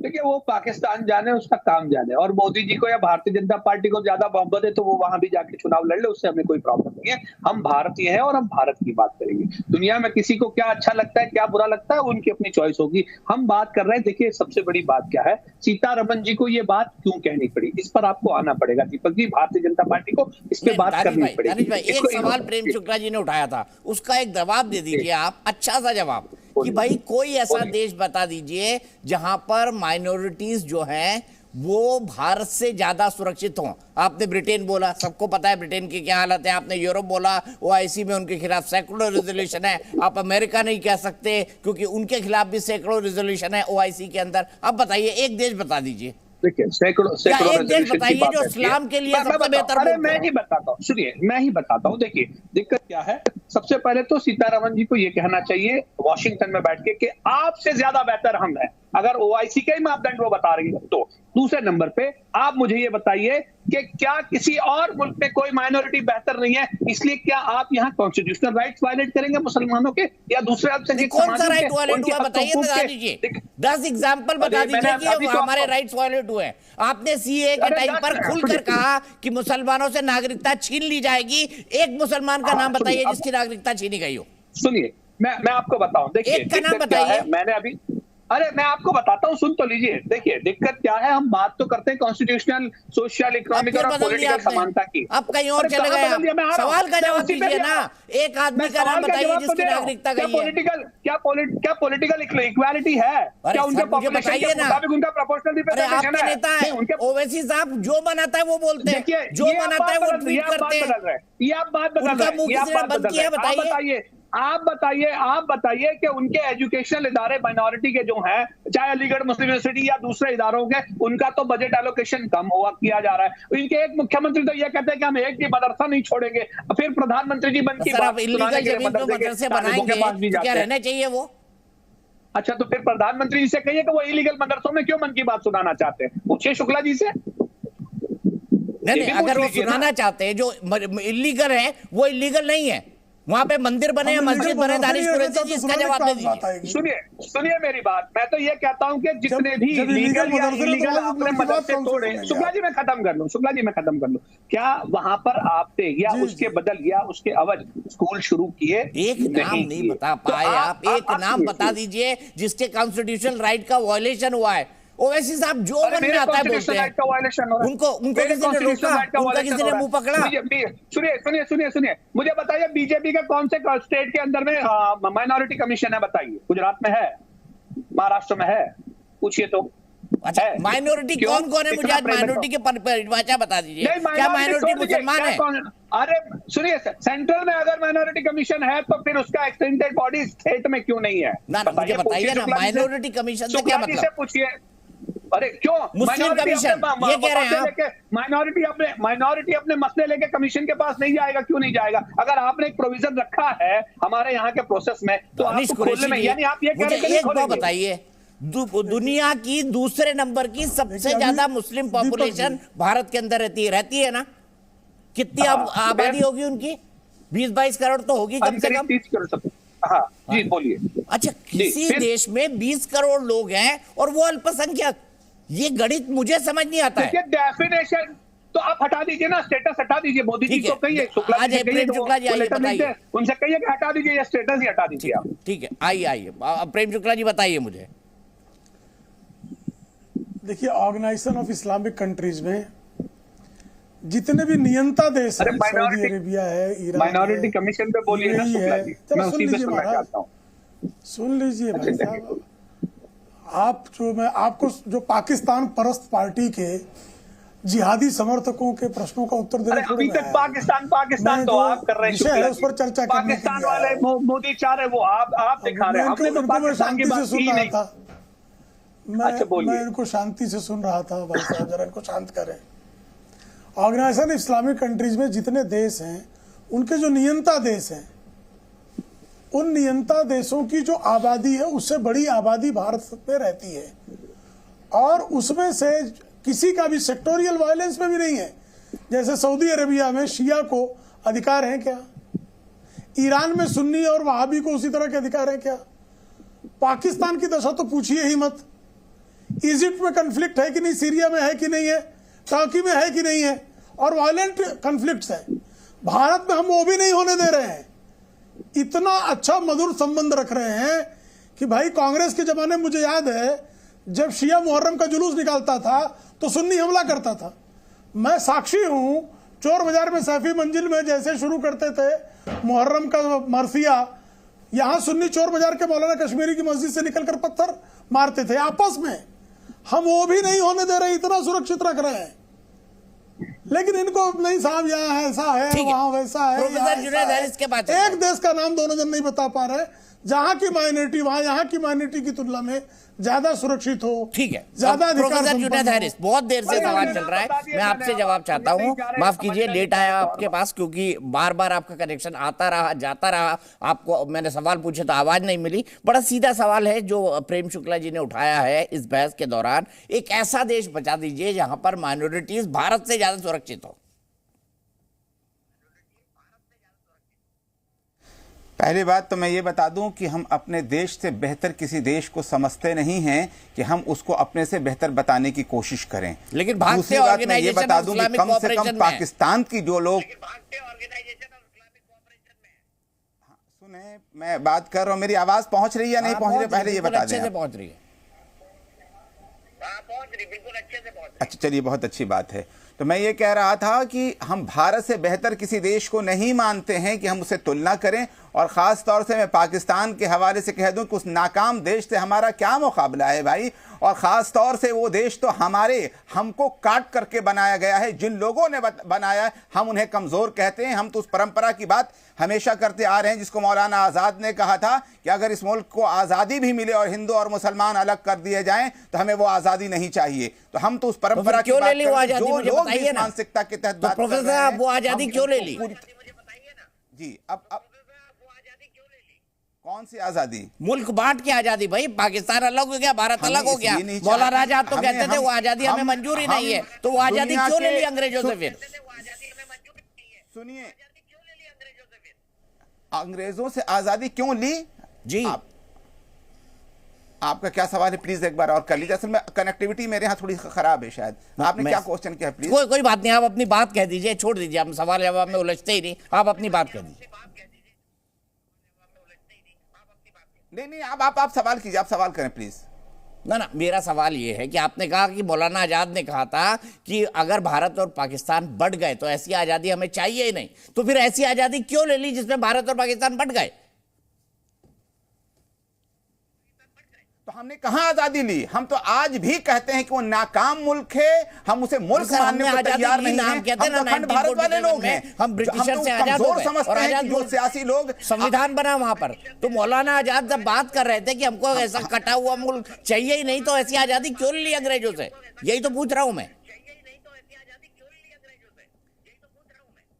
देखिए, वो पाकिस्तान जाने, उसका काम जाने, और मोदी जी को या भारतीय जनता पार्टी को ज्यादा मोहब्बत है तो वो वहां भी जाके चुनाव लड़ ले, उससे हमें कोई प्रॉब्लम नहीं है। हम भारतीय हैं और हम भारत की बात करेंगे। दुनिया में किसी को क्या अच्छा लगता है, क्या बुरा लगता है, उनकी अपनी चॉइस होगी। हम बात कर रहे हैं, देखिए सबसे बड़ी बात क्या है, सीतारमण जी को ये बात क्यों कहनी पड़ी, इस पर आपको आना पड़ेगा दीपक जी। भारतीय जनता पार्टी को इस पे बात करनी पड़ेगी। एक सवाल प्रेम शुक्ला जी ने उठाया था, उसका एक जवाब दे दीजिए आप, अच्छा सा जवाब, कि भाई कोई ऐसा देश बता दीजिए जहां पर माइनॉरिटीज जो हैं वो भारत से ज्यादा सुरक्षित हों। आपने ब्रिटेन बोला, सबको पता है ब्रिटेन की क्या हालत है। आपने यूरोप बोला, ओआईसी में उनके खिलाफ सैकड़ों रेजोल्यूशन है। आप अमेरिका नहीं कह सकते क्योंकि उनके खिलाफ भी सैकड़ों रेजोल्यूशन है ओआईसी के अंदर। अब बताइए, एक देश बता दीजिए, देखिए सैकड़ों एक देश बताइए जो इस्लाम के लिए सबसे बेहतर। अरे मैं ही बताता हूँ, सुनिए मैं ही बताता हूँ। देखिए दिक्कत क्या है, सबसे पहले तो सीतारमण जी को ये कहना चाहिए वॉशिंगटन में बैठ के कि आपसे ज्यादा बेहतर हम हैं, अगर ओआईसी के ही मापदंड वो बता रही है तो। दूसरे नंबर पे आप मुझे ये बताइए कि क्या किसी और मुल्क में कोई माइनॉरिटी बेहतर नहीं है, इसलिए क्या आप यहाँ कॉन्स्टिट्यूशनल राइट्स वायलेट करेंगे मुसलमानों के या दूसरे अल्पसंख्यक कौन सा राइट वायलेट हुआ बताइए, बता दीजिए 10 एग्जांपल बता दीजिए कि हमारे राइट्स वायलेट हुए। आपने सीए के टाइम पर खुलकर कहा कि मुसलमानों से नागरिकता छीन ली जाएगी। एक मुसलमान का नाम बताइए जिसकी नागरिकता छीनी गई हो। सुनिए मैं आपको बताऊं, देखिए एक का नाम बताइए। मैंने अभी, अरे मैं आपको बताता हूं, सुन तो लीजिए। देखिए दिक्कत क्या है, हम बात तो करते हैं कॉन्स्टिट्यूशनल, सोशल, इकोनॉमिक और पॉलिटिकल समानता की। अब कहीं और चले गए आप। सवाल का जवाब दीजिए ना, एक आदमी का नाम बताइए जिसकी नागरिकता गई है। क्या पॉलिटिकल इक्वालिटी है, क्या उनके पॉपुलेशन के मुताबिक उनका प्रोपोर्शनल रिप्रेजेंटेशन है? नेता है ओवैसी साहब, जो बनाता है वो बोलते हैं, जो बनाता है वो ट्वीट करते हैं। ये आप बात बदल रहे हैं। आप बताइए कि उनके एजुकेशनल इदारे माइनॉरिटी के जो हैं, चाहे अलीगढ़ मुस्लिम यूनिवर्सिटी या दूसरे इदारों के, उनका तो बजट एलोकेशन कम हुआ किया जा रहा है। इनके एक मुख्यमंत्री तो ये कहते हैं कि हम एक भी मदरसा नहीं छोड़ेंगे, फिर प्रधानमंत्री जी बन की क्या रहना चाहिए वो। अच्छा, तो फिर प्रधानमंत्री जी से कहिए कि वो इलीगल मदरसों में क्यों मन की बात सुनाना चाहते हैं, पूछिए शुक्ला जी से। नहीं, अगर वो सुनाना चाहते हैं जो इलीगल है वो इलीगल नहीं है, वहां पे मंदिर बने हैं, मस्जिद बने, दानिश कुरैशी जी, इसका जवाब दे दीजिए। सुनिए मेरी बात, मैं तो ये कहता हूं कि जितने भी लीगल या इलीगल आपने मदरसे तोड़े, शुक्ला जी मैं खत्म कर लूं, क्या वहां पर आपने या उसके बदल या उसके अवज स्कूल शुरू किए? एक नाम नहीं बता पाए आप, एक नाम बता दीजिए जिसके कॉन्स्टिट्यूशनल राइट का वायलेशन हुआ है। ओवैसी साहब जो मन में आता है बोलते हैं, उनको किसी ने रोका, उनका किसी ने मुंह पकड़ा? सुनिए, मुझे बताइए बीजेपी के कौन से स्टेट के अंदर में माइनॉरिटी कमीशन है? बताइए, गुजरात में है, महाराष्ट्र में है, पूछिए तो। अच्छा, माइनॉरिटी कौन कौन है? मुझे आज माइनॉरिटी के परिभाषा बता दीजिए। क्या माइनॉरिटी मुसलमान है? अरे सुनिए, सेंट्रल में अगर माइनॉरिटी कमीशन है तो फिर उसका एक्सटेंडेड बॉडी स्टेट में क्यों नहीं है? ना मुझे बताइए ना, माइनॉरिटी कमीशन से क्या मतलब? पूछिए। अरे क्यों मुस्लिम कमीशन ये कह रहे हैं आप? माइनॉरिटी अपने मसले लेके कमीशन के पास नहीं जाएगा? क्यों नहीं जाएगा? अगर आपने एक प्रोविजन रखा है हमारे यहाँ के प्रोसेस में तो आपको खोलने में, यानी आप ये कह रहे हैं? एक बात बताइए, दुनिया की दूसरे नंबर की सबसे ज्यादा मुस्लिम पॉपुलेशन भारत के अंदर रहती है ना? कितनी आबादी होगी उनकी? 20-22 करोड़ तो होगी कम से कम। 30 करोड़। हाँ जी, बोलिए। अच्छा, किसी देश में 20 करोड़ लोग हैं और वो अल्पसंख्यक, ये गणित मुझे समझ नहीं आता है। डेफिनेशन तो आप हटा दीजिए ना, स्टेटस हटा दीजिए। मोदी जी को कहिए, शुक्ला जी बताइए, उनसे कहिए कि हटा दीजिए, ये स्टेटस ही हटा दीजिए आप। ठीक है, आइए प्रेम शुक्ला जी बताइए मुझे। देखिए, ऑर्गेनाइजेशन ऑफ इस्लामिक कंट्रीज में जितने भी नियंता देश हैं, सऊदी अरेबिया है, ईरान, माइनॉरिटी कमीशन पे बोलिए ना शुक्ला जी, मैं उसी पे सुनना चाहता हूं। सुन लीजिए भाई साहब, मैं आपको जो पाकिस्तान परस्त पार्टी के जिहादी समर्थकों के प्रश्नों का उत्तर देने अभी तक पाकिस्तान तो आप कर रहे हैं, उस पर चर्चा करने पाकिस्तान वाले मोदी चाह रहे, वो आप दिखा रहे हैं। हमने तो पाकिस्तान की बात की नहीं। मैं इनको शांति से सुन रहा था भाई साहब, जरा इनको शांत करें। ऑर्गेनाइजेशन इस्लामिक कंट्रीज में जितने देश हैं, उनके जो नियंता देश हैं, उन नियंता देशों की जो आबादी है उससे बड़ी आबादी भारत में रहती है, और उसमें से किसी का भी सेक्टोरियल वायलेंस में भी नहीं है। जैसे सऊदी अरेबिया में शिया को अधिकार है क्या? ईरान में सुन्नी और वहाबी को उसी तरह के अधिकार है क्या? पाकिस्तान की दशा तो पूछिए ही मत। इजिप्ट में कन्फ्लिक्ट है कि नहीं, सीरिया में है कि नहीं है, टर्की में है कि नहीं है, और वायलेंट कन्फ्लिक्ट्स है। भारत में हम वो भी नहीं होने दे रहे हैं। इतना अच्छा मधुर संबंध रख रहे हैं कि भाई कांग्रेस के जमाने में मुझे याद है जब शिया मुहर्रम का जुलूस निकालता था तो सुन्नी हमला करता था। मैं साक्षी हूं, चोर बाजार में सैफी मंजिल में जैसे शुरू करते थे मुहर्रम का मरसिया, यहां सुन्नी चोर बाजार के मौलाना कश्मीरी की मस्जिद से निकलकर पत्थर मारते थे आपस में। हम वो भी नहीं होने दे रहे, इतना सुरक्षित रख रहे हैं। लेकिन इनको नहीं साहब, यहाँ ऐसा है, वहां वैसा है, एक देश का नाम दोनों जन नहीं बता पा रहे जहां की माइनॉरिटी वहां यहाँ की माइनॉरिटी की तुलना में ज्यादा सुरक्षित हो। ठीक है, ज्यादा प्रोफेसर जुनैद हैरिस, बहुत देर से सवाल चल रहा है, मैं आपसे जवाब चाहता हूं। माफ कीजिए, लेट आया आपके पास क्योंकि बार बार आपका कनेक्शन आता रहा जाता रहा, आपको मैंने सवाल पूछे तो आवाज नहीं मिली। बड़ा सीधा सवाल है जो प्रेम शुक्ला जी ने उठाया है इस बहस के दौरान। एक ऐसा देश बता दीजिए जहां पर माइनॉरिटीज भारत से ज्यादा सुरक्षित हो। पहली बात तो मैं ये बता दूं कि हम अपने देश से बेहतर किसी देश को समझते नहीं हैं कि हम उसको अपने से बेहतर बताने की कोशिश करें। लेकिन दूसरी बात मैं ये बता दूं कि कम से कम पाकिस्तान की जो लोग सुने, मैं बात कर रहा हूं, मेरी आवाज पहुंच रही है या नहीं पहुंच रही, पहले ये बता दें। पहुंच रही है, बिल्कुल अच्छे से पहुंच। अच्छा, चलिए, बहुत अच्छी बात है। तो मैं ये कह रहा था कि हम भारत से बेहतर किसी देश को नहीं मानते हैं कि हम उससे तुलना करें, और ख़ास तौर से मैं पाकिस्तान के हवाले से कह दूं कि उस नाकाम देश से हमारा क्या मुकाबला है भाई। और ख़ास तौर से वो देश तो हमको काट करके बनाया गया है, जिन लोगों ने बनाया है हम उन्हें कमज़ोर कहते हैं। हम तो उस परंपरा की बात हमेशा करते आ रहे हैं जिसको मौलाना आज़ाद ने कहा था कि अगर इस मुल्क को आज़ादी भी मिले और हिंदू और मुसलमान अलग कर दिए जाएं तो हमें वो आज़ादी नहीं चाहिए। तो हम तो उस परंपरा की बात जो लोग इस मानसिकता के तहत बात कर रहे हैं, वो आज़ादी क्यों ले ली जी? अब कौन सी आजादी? मुल्क बांट के आजादी भाई। पाकिस्तान अलग हो गया, भारत अलग हो गया। मौलाना आजाद तो कहते थे वो आजादी हमें मंजूर ही नहीं है, तो वो आजादी क्यों ले ली अंग्रेजों से? फिर सुनिए, अंग्रेजों से आजादी क्यों ली? जी आपका क्या सवाल है? प्लीज एक बार और कर लीजिए। असल में कनेक्टिविटी मेरे यहाँ थोड़ी खराब है शायद। आपने क्या क्वेश्चन किया? प्लीज कोई बात नहीं, आप अपनी बात कह दीजिए, छोड़ दीजिए, हम सवाल जवाब में उलझते ही नहीं, आप अपनी बात कह दीजिए। नहीं, आप सवाल कीजिए, आप सवाल करें प्लीज। ना, मेरा सवाल ये है कि आपने कहा कि मौलाना आजाद ने कहा था कि अगर भारत और पाकिस्तान बढ़ गए तो ऐसी आजादी हमें चाहिए ही नहीं, तो फिर ऐसी आजादी क्यों ले ली जिसमें भारत और पाकिस्तान बढ़ गए? तो हमने कहां आजादी ली? हम तो आज भी कहते हैं कि वो नाकाम मुल्क है, हम उसे मुल्क मानने को तैयार नहीं हैं। हम तो अखंड भारत वाले लोग हैं, हम ब्रिटिशर से आजाद हो गए और आजाद जो सियासी लोग संविधान बना वहां पर। तो मौलाना आजाद जब बात कर रहे थे कि हमको ऐसा कटा हुआ मुल्क चाहिए ही नहीं, तो ऐसी आजादी क्यों ली अंग्रेजों से? यही तो पूछ रहा हूं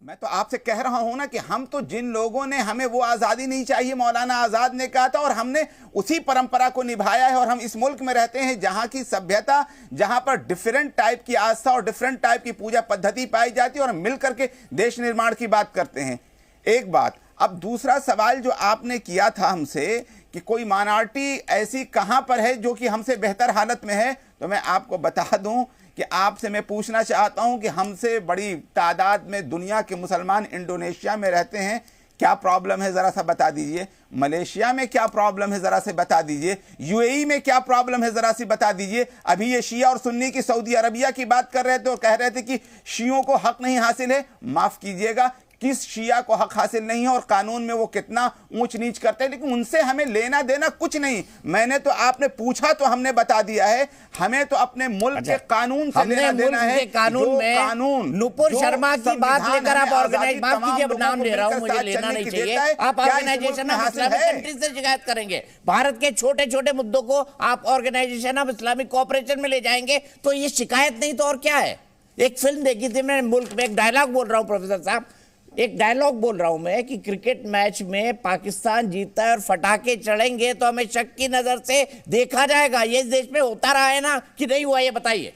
मैं तो आपसे कह रहा हूं ना कि हम तो जिन लोगों ने हमें वो आज़ादी नहीं चाहिए मौलाना आज़ाद ने कहा था, और हमने उसी परंपरा को निभाया है। और हम इस मुल्क में रहते हैं जहां की सभ्यता, जहां पर डिफरेंट टाइप की आस्था और डिफरेंट टाइप की पूजा पद्धति पाई जाती है, और हम मिल करके देश निर्माण की बात करते हैं। एक बात। अब दूसरा सवाल जो आपने किया था हमसे कि कोई माइनॉरिटी ऐसी कहां पर है जो कि हमसे बेहतर हालत में है, तो मैं आपको बता दूं कि आपसे मैं पूछना चाहता हूं कि हमसे बड़ी तादाद में दुनिया के मुसलमान इंडोनेशिया में रहते हैं, क्या प्रॉब्लम है जरा सा बता दीजिए। मलेशिया में क्या प्रॉब्लम है जरा से बता दीजिए। यूएई में क्या प्रॉब्लम है जरा सी बता दीजिए। अभी ये शिया और सुन्नी की सऊदी अरबिया की बात कर रहे थे और कह रहे थे कि शियों को हक नहीं हासिल है। माफ कीजिएगा, किस शिया को हक हासिल नहीं है और कानून में वो कितना ऊंच नीच करते हैं, लेकिन उनसे हमें लेना देना कुछ नहीं। मैंने तो आपने पूछा तो हमने बता दिया है, हमें तो अपने मुल्क के कानून से लेना देना है। कानून में नुपुर शर्मा की बात लेकर आप ऑर्गेनाइज, माफ कीजिए नाम ले रहा हूं, मुझे लेना नहीं चाहिए, आप ऑर्गेनाइजेशन ऑफ इस्लामिक कंट्रीज से शिकायत करेंगे। भारत के छोटे छोटे मुद्दों को आप ऑर्गेनाइजेशन ऑफ इस्लामिक कोऑपरेशन में ले जाएंगे तो ये शिकायत नहीं तो और क्या है। एक फिल्म देखी थी मैं, मुल्क में एक डायलॉग बोल रहा हूं प्रोफेसर साहब, एक डायलॉग बोल रहा हूं मैं कि क्रिकेट मैच में पाकिस्तान जीतता है और फटाके चढ़ेंगे तो हमें शक की नजर से देखा जाएगा। ये इस देश में होता रहा है ना कि नहीं हुआ, ये बताइए।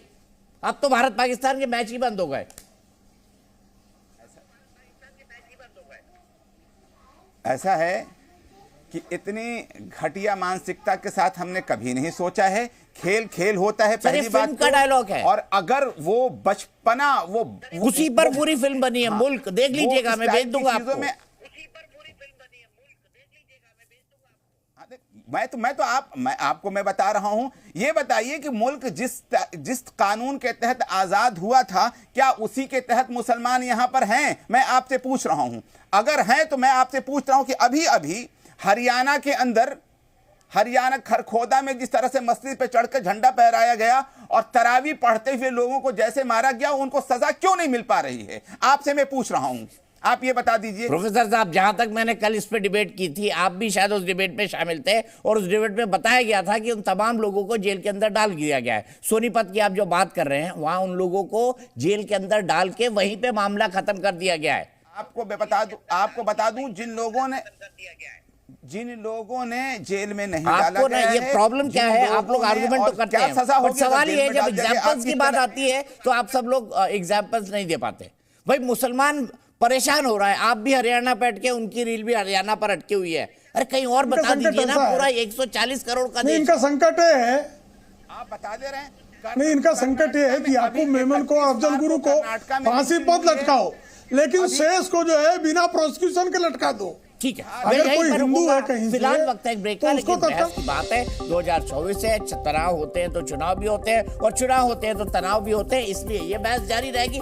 अब तो भारत पाकिस्तान के मैच ही बंद हो गए। ऐसा है कि इतनी घटिया मानसिकता के साथ हमने कभी नहीं सोचा है। खेल खेल होता है, पहली बात का डायलॉग है। और अगर वो बचपना वो उसी पर पूरी फिल्म बनी है। मुल्क देख लीजिएगा, मैं भेज दूंगा आपको। मैं आपको बता रहा हूं, ये बताइए कि मुल्क जिस कानून के तहत आजाद हुआ था, क्या उसी के तहत मुसलमान यहां पर हैं? मैं आपसे पूछ रहा हूं। अगर हैं तो मैं आपसे पूछ रहा हूं कि अभी अभी हरियाणा के अंदर, हरियाणा खरखोदा में जिस तरह से मस्जिद पे चढ़कर झंडा फहराया गया और तरावी पढ़ते हुए लोगों को जैसे मारा गया, उनको सजा क्यों नहीं मिल पा रही है? आपसे मैं पूछ रहा हूं, आप ये बता दीजिए। प्रोफेसर साहब, जहां तक मैंने कल इस पे डिबेट की थी, आप भी शायद उस डिबेट में शामिल थे, और उस डिबेट में बताया गया था कि उन तमाम लोगों को जेल के अंदर डाल दिया गया है। सोनीपत की आप जो बात कर रहे हैं, वहां उन लोगों को जेल के अंदर डाल के वहीं पे मामला खत्म कर दिया गया है। आपको बता दूं जिन लोगों ने जेल में नहीं डाला गया है, ये प्रॉब्लम क्या है? आप लोग आर्गुमेंट तो करते हैं, बट सवाल ये है जब एग्जांपल्स की बात आती है तो आप सब लोग एग्जांपल्स नहीं दे पाते। भाई मुसलमान परेशान हो रहा है, आप भी हरियाणा पे अटके, उनकी रील भी हरियाणा पर अटकी हुई है। अरे कहीं और बता दीजिए ना, पूरा 140 करोड़ का देश। इनका संकट है, आप बता दे रहे हैं। नहीं, इनका संकट ये है कि याकूब मेमन को, अफजल गुरु को फांसी पर लटकाओ, लेकिन शेष को जो है बिना प्रोसिक्यूशन के लटका दो। ठीक है, अगर कोई हिंदू है कहीं फिलहाल वक्त है एक ब्रेक का, लेकिन बहस की बात है 2024 से तनाव होते हैं तो चुनाव भी होते हैं, और चुनाव होते हैं तो तनाव भी होते हैं, इसलिए ये बहस जारी रहेगी।